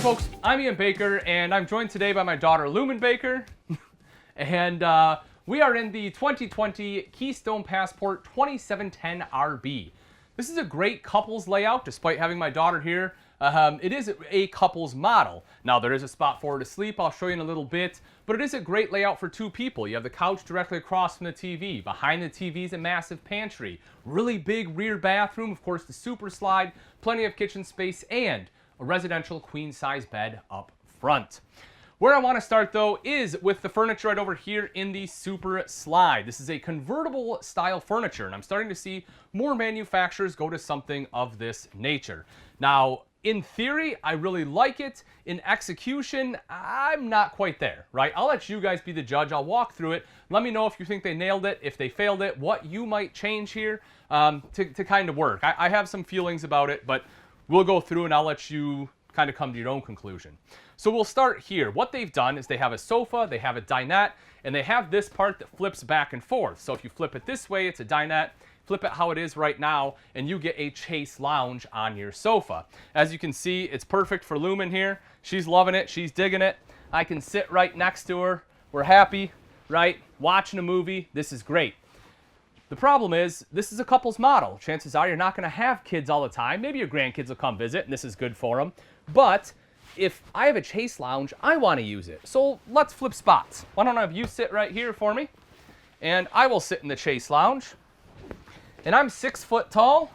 folks, I'm Ian Baker, and I'm joined today by my daughter Lumen Baker, and we are in the 2020 Keystone Passport 2710 RB. This is a great couples layout, despite having my daughter here. It is a couples model. Now, there is a spot for her to sleep. I'll show you in a little bit, but it is a great layout for two people. You have the couch directly across from the TV. Behind the TV is a massive pantry. Really big rear bathroom, of course, the super slide, plenty of kitchen space, and a residential queen-size bed up front. Where I want to start, though, is with the furniture right over here in the super slide. This is a convertible style furniture, and I'm starting to see more manufacturers go to something of this nature. Now, in theory, I really like it. In execution, I'm not quite there, right? I'll let you guys be the judge. I'll walk through it. Let me know if you think they nailed it, if they failed it, what you might change here to kind of work. I have some feelings about it, but we'll go through and I'll let you kind of come to your own conclusion. So we'll start here. What they've done is they have a sofa, they have a dinette, and they have this part that flips back and forth. So if you flip it this way, it's a dinette. Flip it how it is right now, and you get a chase lounge on your sofa. As you can see, it's perfect for Lumen here. She's loving it. She's digging it. I can sit right next to her. We're happy, right? Watching a movie. This is great. The problem is, this is a couple's model. Chances are you're not going to have kids all the time. Maybe your grandkids will come visit, and this is good for them. But if I have a chase lounge, I want to use it. So let's flip spots. Why don't I have you sit right here for me? And I will sit in the chase lounge. And I'm 6 foot tall.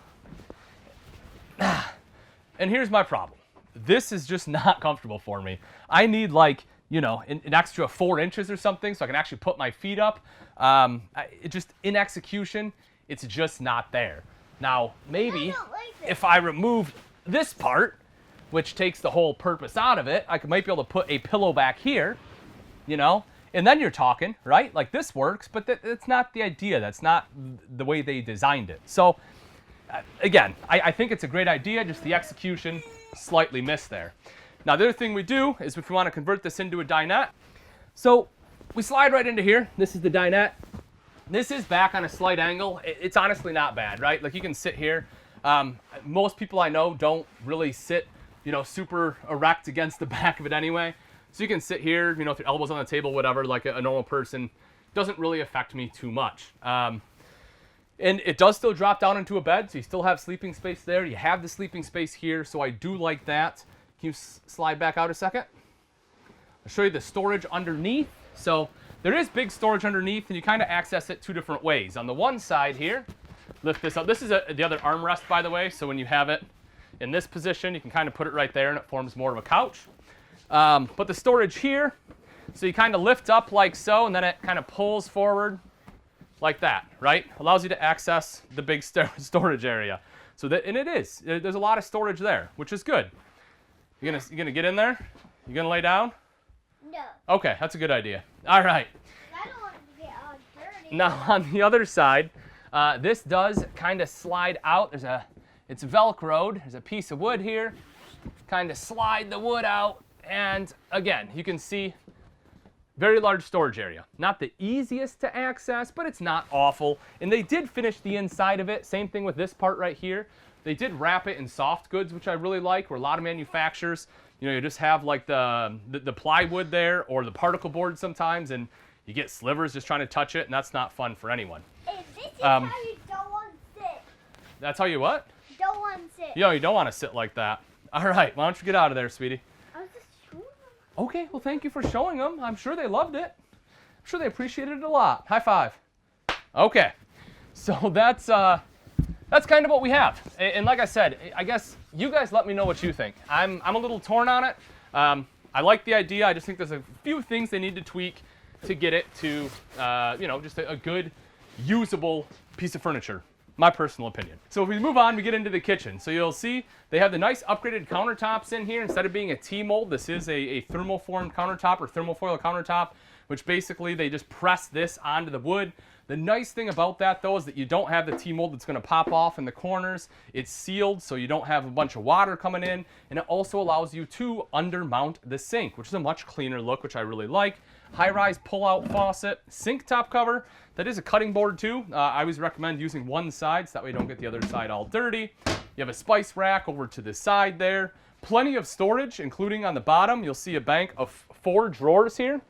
And here's my problem. This is just not comfortable for me. I need, like, you know, an extra 4 inches or something so I can actually put my feet up. It just, in execution, it's just not there. Now, maybe if I remove this part, which takes the whole purpose out of it, I might be able to put a pillow back here, you know, and then you're talking, right? Like, this works, but that's not the idea. That's not the way they designed it. So, again, I think it's a great idea, just the execution slightly missed there. Now, the other thing we do is if we want to convert this into a dinette, so we slide right into here. This is the dinette. This is back on a slight angle. It's honestly not bad, right? Like, you can sit here. Most people I know don't really sit, you know, super erect against the back of it anyway. So you can sit here, you know, with your elbows on the table, whatever, like a normal person. Doesn't really affect me too much. And it does still drop down into a bed, so you still have sleeping space there. You have the sleeping space here, so I do like that. Can you slide back out a second? I'll show you the storage underneath. So there is big storage underneath, and you kind of access it 2 different ways. On the one side here, lift this up. This is the other armrest, by the way, so when you have it in this position, you can kind of put it right there, and it forms more of a couch. But the storage here, so you kind of lift up like so, and then it kind of pulls forward like that, right? Allows you to access the big storage area. So that, and there's a lot of storage there, which is good. You gonna get in there? You gonna lay down? No. Okay, that's a good idea. All right. I don't want to get all dirty. Now on the other side, this does kind of slide out. It's Velcroed. There's a piece of wood here. Kind of slide the wood out. And again, you can see very large storage area. Not the easiest to access, but it's not awful. And they did finish the inside of it. Same thing with this part right here. They did wrap it in soft goods, which I really like, where a lot of manufacturers, you know, you just have like the plywood there or the particle board sometimes, and you get slivers just trying to touch it, and that's not fun for anyone. Hey, this is how you don't want to sit. That's how you what? Don't want to sit. Yo, you don't want to sit like that. All right, why don't you get out of there, sweetie? I was just showing them. Okay, well, thank you for showing them. I'm sure they loved it. I'm sure they appreciated it a lot. High five. Okay, so that's kind of what we have. And like I said, I guess you guys let me know what you think. I'm a little torn on it. I like the idea. I just think there's a few things they need to tweak to get it to, you know, just a good, usable piece of furniture. My personal opinion. So if we move on, we get into the kitchen. So you'll see they have the nice upgraded countertops in here. Instead of being a T-mold, this is a thermoformed countertop or thermofoil countertop, which basically they just press this onto the wood. The nice thing about that, though, is that you don't have the T-mold that's going to pop off in the corners. It's sealed, so you don't have a bunch of water coming in, and it also allows you to undermount the sink, which is a much cleaner look, which I really like. High-rise pull-out faucet, sink top cover. That is a cutting board, too. I always recommend using one side, so that way you don't get the other side all dirty. You have a spice rack over to the side there. Plenty of storage, including on the bottom. You'll see a bank of 4 drawers here.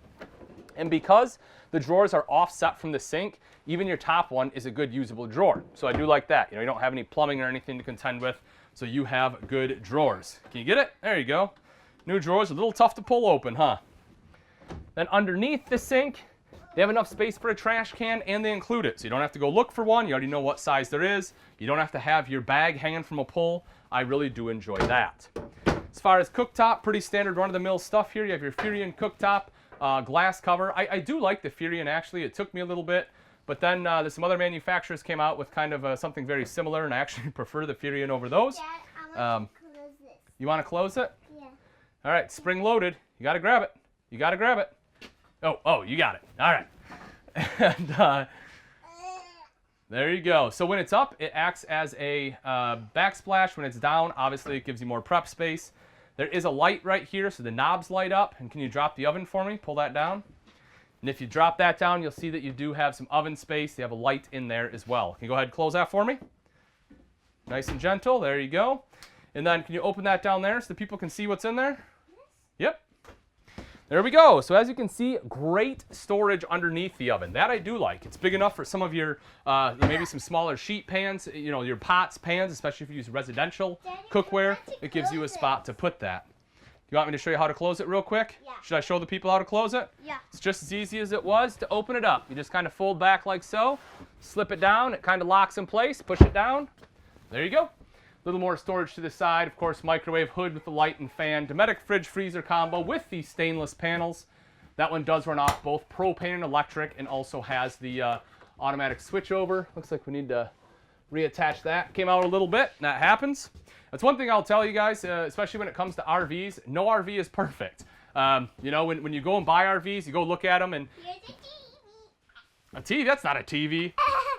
And because the drawers are offset from the sink, even your top one is a good usable drawer. So I do like that. You know, you don't have any plumbing or anything to contend with, so you have good drawers. Can you get it? There you go. New drawers, a little tough to pull open, huh? Then underneath the sink, they have enough space for a trash can, and they include it. So you don't have to go look for one. You already know what size there is. You don't have to have your bag hanging from a pole. I really do enjoy that. As far as cooktop, pretty standard run-of-the-mill stuff here. You have your Furion cooktop, glass cover. I do like the Furion, actually. It took me a little bit, but then there's some other manufacturers came out with kind of something very similar, and I actually prefer the Furion over those. Dad, I want to close this. You want to close it? Yeah. All right, spring-loaded. You got to grab it. You got to grab it. Oh, you got it. All right. And there you go. So when it's up, it acts as a backsplash. When it's down, obviously it gives you more prep space. There is a light right here, so the knobs light up. And can you drop the oven for me? Pull that down. And if you drop that down, you'll see that you do have some oven space. You have a light in there as well. Can you go ahead and close that for me? Nice and gentle. There you go. And then can you open that down there so the people can see what's in there? Yep. There we go. So as you can see, great storage underneath the oven. That I do like. It's big enough for some of your, maybe some smaller sheet pans, you know, your pots, pans, especially if you use residential cookware. It gives you a spot to put that. You want me to show you how to close it real quick? Yeah. Should I show the people how to close it? Yeah. It's just as easy as it was to open it up. You just kind of fold back like so, slip it down, it kind of locks in place, push it down. There you go. A little more storage to the side. Of course, microwave hood with the light and fan. Dometic fridge freezer combo with these stainless panels. That one does run off both propane and electric, and also has the automatic switchover. Looks like we need to reattach that. Came out a little bit. That happens. That's one thing I'll tell you guys, especially when it comes to RVs. No RV is perfect. You know, when you go and buy RVs, you go look at them and... Here's a TV. A TV? That's not a TV.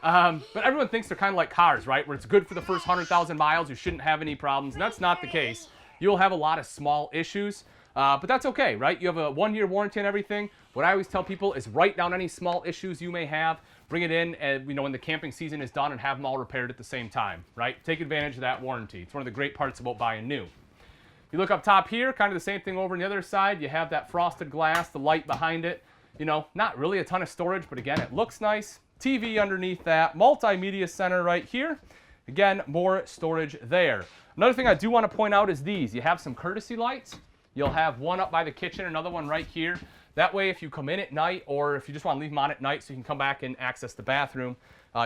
But everyone thinks they're kind of like cars, right? Where it's good for the first 100,000 miles, you shouldn't have any problems, and that's not the case. You'll have a lot of small issues, but that's okay, right? You have a 1-year warranty and everything. What I always tell people is write down any small issues you may have, bring it in, and, you know, when the camping season is done, and have them all repaired at the same time, right? Take advantage of that warranty. It's one of the great parts about buying new. You look up top here, kind of the same thing over on the other side. You have that frosted glass, the light behind it. You know, not really a ton of storage, but again, it looks nice. TV underneath that, multimedia center right here. Again, more storage there. Another thing I do want to point out is these. You have some courtesy lights. You'll have one up by the kitchen, another one right here. That way, if you come in at night, or if you just want to leave them on at night so you can come back and access the bathroom,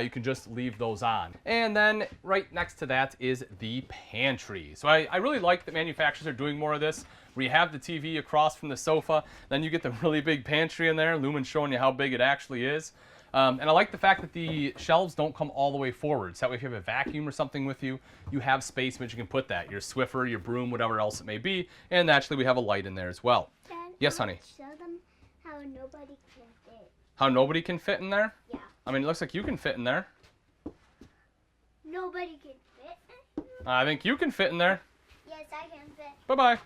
you can just leave those on. And then right next to that is the pantry. So I really like that manufacturers are doing more of this, where you have the TV across from the sofa, then you get the really big pantry in there. Lumen's showing you how big it actually is. And I like the fact that the shelves don't come all the way forward. So that way, if you have a vacuum or something with you, you have space in which you can put that. Your Swiffer, your broom, whatever else it may be. And naturally, we have a light in there as well. Dad, Yes, honey? Show them how nobody can fit. How nobody can fit in there? Yeah. I mean, it looks like you can fit in there. Nobody can fit. I think you can fit in there. Yes, I can fit. Bye-bye.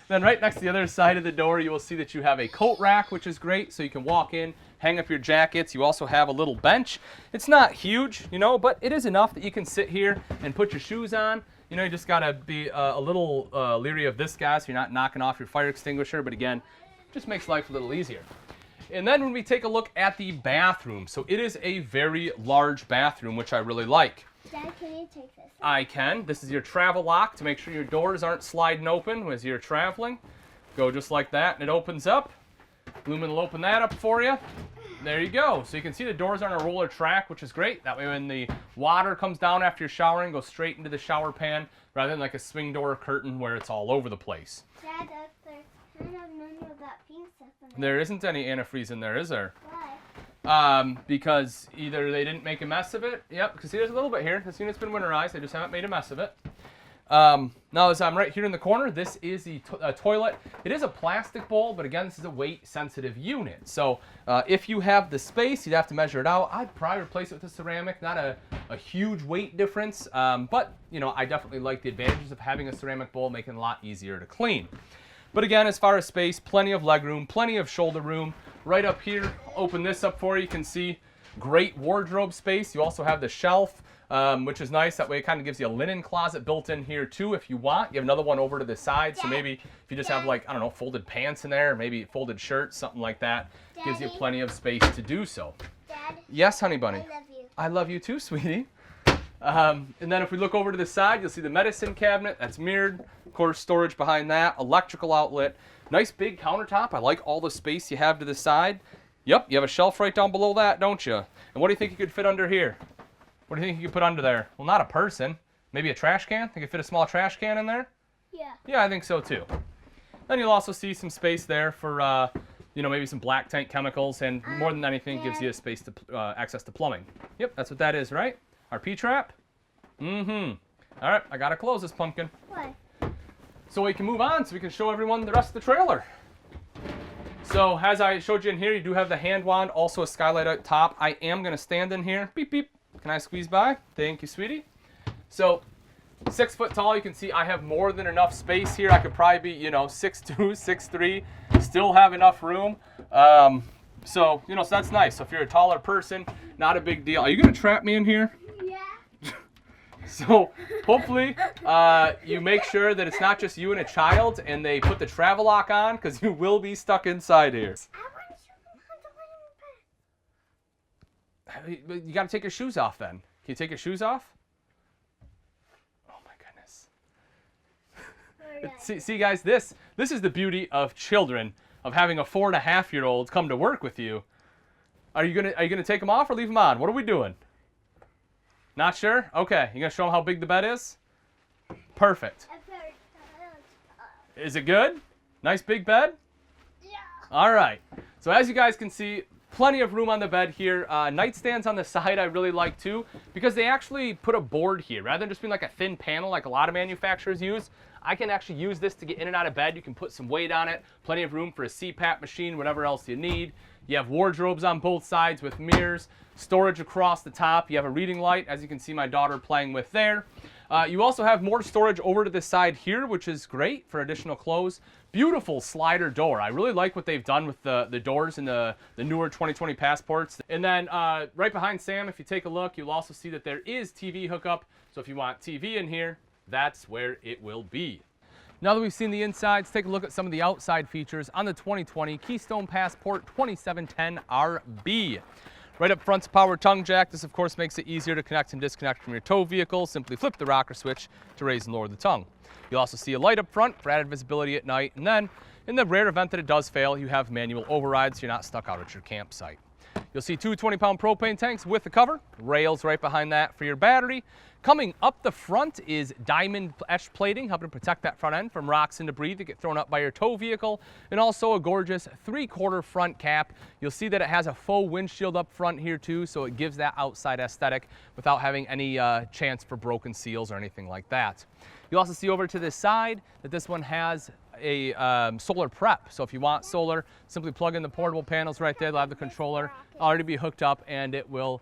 Then right next to the other side of the door, you will see that you have a coat rack, which is great. So you can walk in, hang up your jackets. You also have a little bench. It's not huge, you know, but it is enough that you can sit here and put your shoes on. You know, you just got to be a little leery of this guy so you're not knocking off your fire extinguisher. But again, just makes life a little easier. And then when we take a look at the bathroom, so it is a very large bathroom, which I really like. Dad, can you take this? I can. This is your travel lock to make sure your doors aren't sliding open as you're traveling. Go just like that, and it opens up. Lumen will open that up for you. There you go. So you can see the doors are on a roller track, which is great. That way when the water comes down after you're showering, goes straight into the shower pan, rather than like a swing door curtain where it's all over the place. Dad, there's kind of none of that pink stuff in there. There isn't any antifreeze in there, is there? Why? Because either they didn't make a mess of it. Yep, because see, there's a little bit here. This unit's been winterized. They just haven't made a mess of it. Now, as I'm right here in the corner, this is the toilet. It is a plastic bowl, but again, this is a weight-sensitive unit. So if you have the space, you'd have to measure it out. I'd probably replace it with a ceramic. Not a huge weight difference, but you know, I definitely like the advantages of having a ceramic bowl, making it a lot easier to clean. But again, as far as space, plenty of leg room, plenty of shoulder room. Right up here, open this up for you. You can see Great wardrobe space. You also have the shelf, which is nice. That way it kind of gives you a linen closet built in here too if you want. You have another one over to the side. So maybe if you just have like, I don't know, folded pants in there, maybe folded shirts, something like that. Daddy. Gives you plenty of space to do so. Dad? Yes, honey bunny. I love you. I love you too, sweetie. And then if we look over to the side, you'll see the medicine cabinet. That's mirrored. Of course, storage behind that. Electrical outlet. Nice big countertop. I like all the space you have to the side. Yep, you have a shelf right down below that, don't you? And what do you think you could fit under here? What do you think you could put under there? Well, not a person. Maybe a trash can? Think you could fit a small trash can in there? Yeah. Yeah, I think so too. Then you'll also see some space there for, you know, maybe some black tank chemicals, and more than anything, gives you a space to access to plumbing. Yep, that's what that is, right? Our P-trap? Mm-hmm. All right, I gotta close this pumpkin. Why? So we can move on, so we can show everyone the rest of the trailer. So as I showed you in here, you do have the hand wand, also a skylight up top. I am gonna stand in here. Beep, beep. Can I squeeze by? Thank you, sweetie. So 6 foot tall, you can see I have more than enough space here. I could probably be, you know, 6'2", 6'3", still have enough room. So, you know, so that's nice. So if you're a taller person, not a big deal. Are you gonna trap me in here? Yeah. So hopefully you make sure that it's not just you and a child and they put the travel lock on, because you will be stuck inside here. I want to show them how to You got to take your shoes off then. Can you take your shoes off? Oh my goodness. See guys, this is the beauty of children, of having a 4.5-year-old come to work with you. Are you gonna take them off or leave them on? What are we doing? Not sure? Okay, you gonna show them how big the bed is? Perfect. Is it good? Nice big bed? Yeah. All right. So as you guys can see, plenty of room on the bed here. Nightstands on the side I really like too, because they actually put a board here. Rather than just being like a thin panel like a lot of manufacturers use, I can actually use this to get in and out of bed. You can put some weight on it, plenty of room for a CPAP machine, whatever else you need. You have wardrobes on both sides with mirrors, storage across the top. You have a reading light, as you can see my daughter playing with there. You also have more storage over to the side here, which is great for additional clothes. Beautiful slider door. I really like what they've done with the doors in the newer 2020 Passports. And then right behind Sam, if you take a look, you'll also see that there is TV hookup. So if you want TV in here, that's where it will be. Now that we've seen the insides, take a look at some of the outside features on the 2020 Keystone Passport 2710 RB. Right up front's power tongue jack. This of course makes it easier to connect and disconnect from your tow vehicle. Simply flip the rocker switch to raise and lower the tongue. You'll also see a light up front for added visibility at night. And then in the rare event that it does fail, you have manual override so you're not stuck out at your campsite. You'll see two 20-pound propane tanks with the cover, rails right behind that for your battery. Coming up the front is diamond etched plating, helping to protect that front end from rocks and debris that get thrown up by your tow vehicle, and also a gorgeous 3/4 front cap. You'll see that it has a faux windshield up front here too, so it gives that outside aesthetic without having any chance for broken seals or anything like that. You'll also see over to the side that this one has a solar prep. So if you want solar, simply plug in the portable panels right there. They'll have the controller already be hooked up, and it will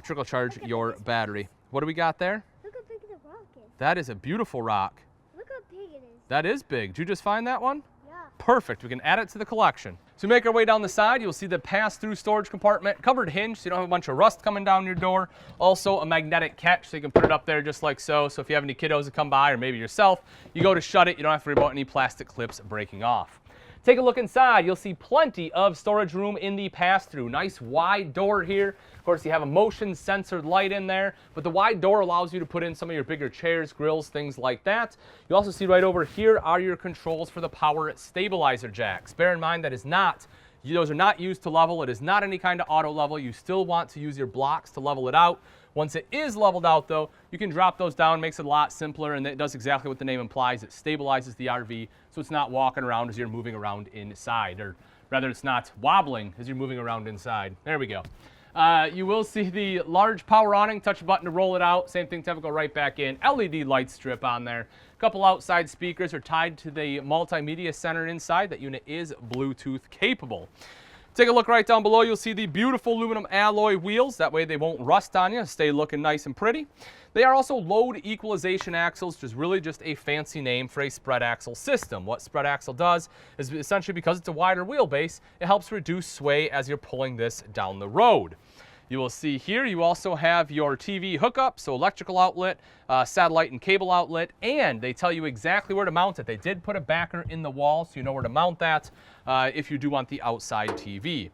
trickle charge your battery. What do we got there? Look how big the rock is. That is a beautiful rock. Look how big it is. That is big. Did you just find that one? Yeah. Perfect. We can add it to the collection. So we make our way down the side. You'll see the pass-through storage compartment, covered hinge, so you don't have a bunch of rust coming down your door. Also a magnetic catch, so you can put it up there just like so. So if you have any kiddos that come by, or maybe yourself, you go to shut it, you don't have to worry about any plastic clips breaking off. Take a look inside. You'll see plenty of storage room in the pass-through. Nice wide door here. Of course, you have a motion censored light in there, but the wide door allows you to put in some of your bigger chairs, grills, things like that. You also see right over here are your controls for the power stabilizer jacks. Bear in mind that those are not used to level. It is not any kind of auto level. You still want to use your blocks to level it out. Once it is leveled out though, you can drop those down, makes it a lot simpler, and it does exactly what the name implies. It stabilizes the RV, so it's not walking around as you're moving around inside, or rather it's not wobbling as you're moving around inside. There we go. You will see the large power awning, touch a button to roll it out. Same thing, go right back in. LED light strip on there. A couple outside speakers are tied to the multimedia center inside. That unit is Bluetooth capable. Take a look right down below. You'll see the beautiful aluminum alloy wheels. That way they won't rust on you, stay looking nice and pretty. They are also load equalization axles, which is really just a fancy name for a spread axle system. What spread axle does is essentially, because it's a wider wheelbase, it helps reduce sway as you're pulling this down the road. You will see here you also have your TV hookup, so electrical outlet, satellite and cable outlet, and they tell you exactly where to mount it. They did put a backer in the wall, so you know where to mount that if you do want the outside TV.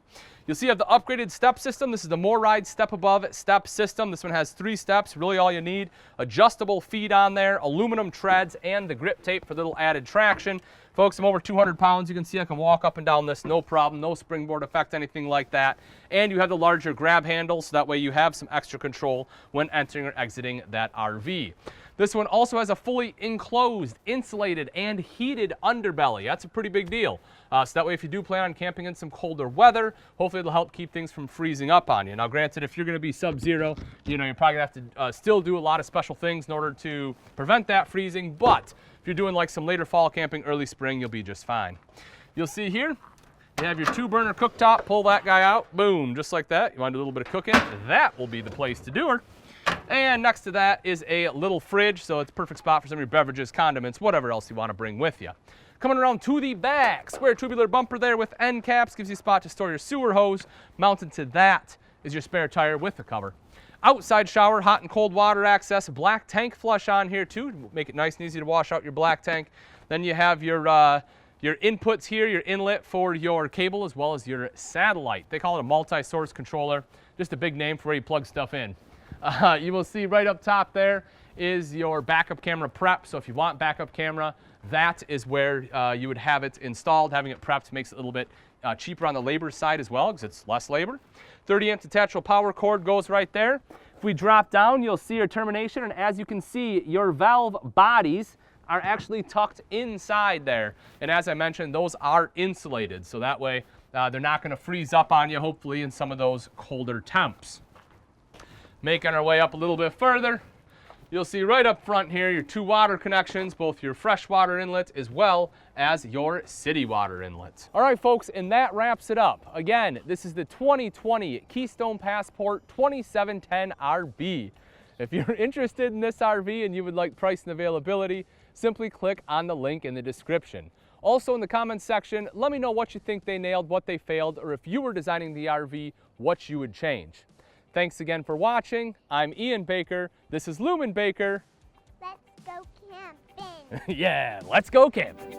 You'll see you have the upgraded step system. This is the MORryde step above step system. This one has 3 steps, really all you need. Adjustable feet on there, aluminum treads, and the grip tape for a little added traction. Folks, I'm over 200 pounds. You can see I can walk up and down this, no problem, no springboard effect, anything like that. And you have the larger grab handle, so that way you have some extra control when entering or exiting that RV. This one also has a fully enclosed, insulated, and heated underbelly. That's a pretty big deal. So that way if you do plan on camping in some colder weather, hopefully it'll help keep things from freezing up on you. Now granted, if you're going to be sub-zero, you know, you're probably going to have to still do a lot of special things in order to prevent that freezing, but if you're doing like some later fall camping, early spring, you'll be just fine. You'll see here, you have your 2-burner cooktop. Pull that guy out, boom, just like that. You want to do a little bit of cooking? That will be the place to do her. And next to that is a little fridge, so it's a perfect spot for some of your beverages, condiments, whatever else you want to bring with you. Coming around to the back, square tubular bumper there with end caps, gives you a spot to store your sewer hose. Mounted to that is your spare tire with the cover. Outside shower, hot and cold water access, black tank flush on here too, make it nice and easy to wash out your black tank. Then you have your inputs here, your inlet for your cable as well as your satellite. They call it a multi-source controller, just a big name for where you plug stuff in. You will see right up top there is your backup camera prep. So if you want backup camera, that is where you would have it installed. Having it prepped makes it a little bit cheaper on the labor side as well because it's less labor. 30-amp detachable power cord goes right there. If we drop down, you'll see your termination, and as you can see, your valve bodies are actually tucked inside there. And as I mentioned, those are insulated, so that way they're not going to freeze up on you, hopefully, in some of those colder temps. Making our way up a little bit further, you'll see right up front here your 2 water connections, both your freshwater inlet as well as your city water inlet. All right, folks, and that wraps it up. Again, this is the 2020 Keystone Passport 2710 RB. If you're interested in this RV and you would like price and availability, simply click on the link in the description. Also in the comments section, let me know what you think they nailed, what they failed, or if you were designing the RV, what you would change. Thanks again for watching. I'm Ian Baker. This is Lumen Baker. Let's go camping. Yeah, let's go camping.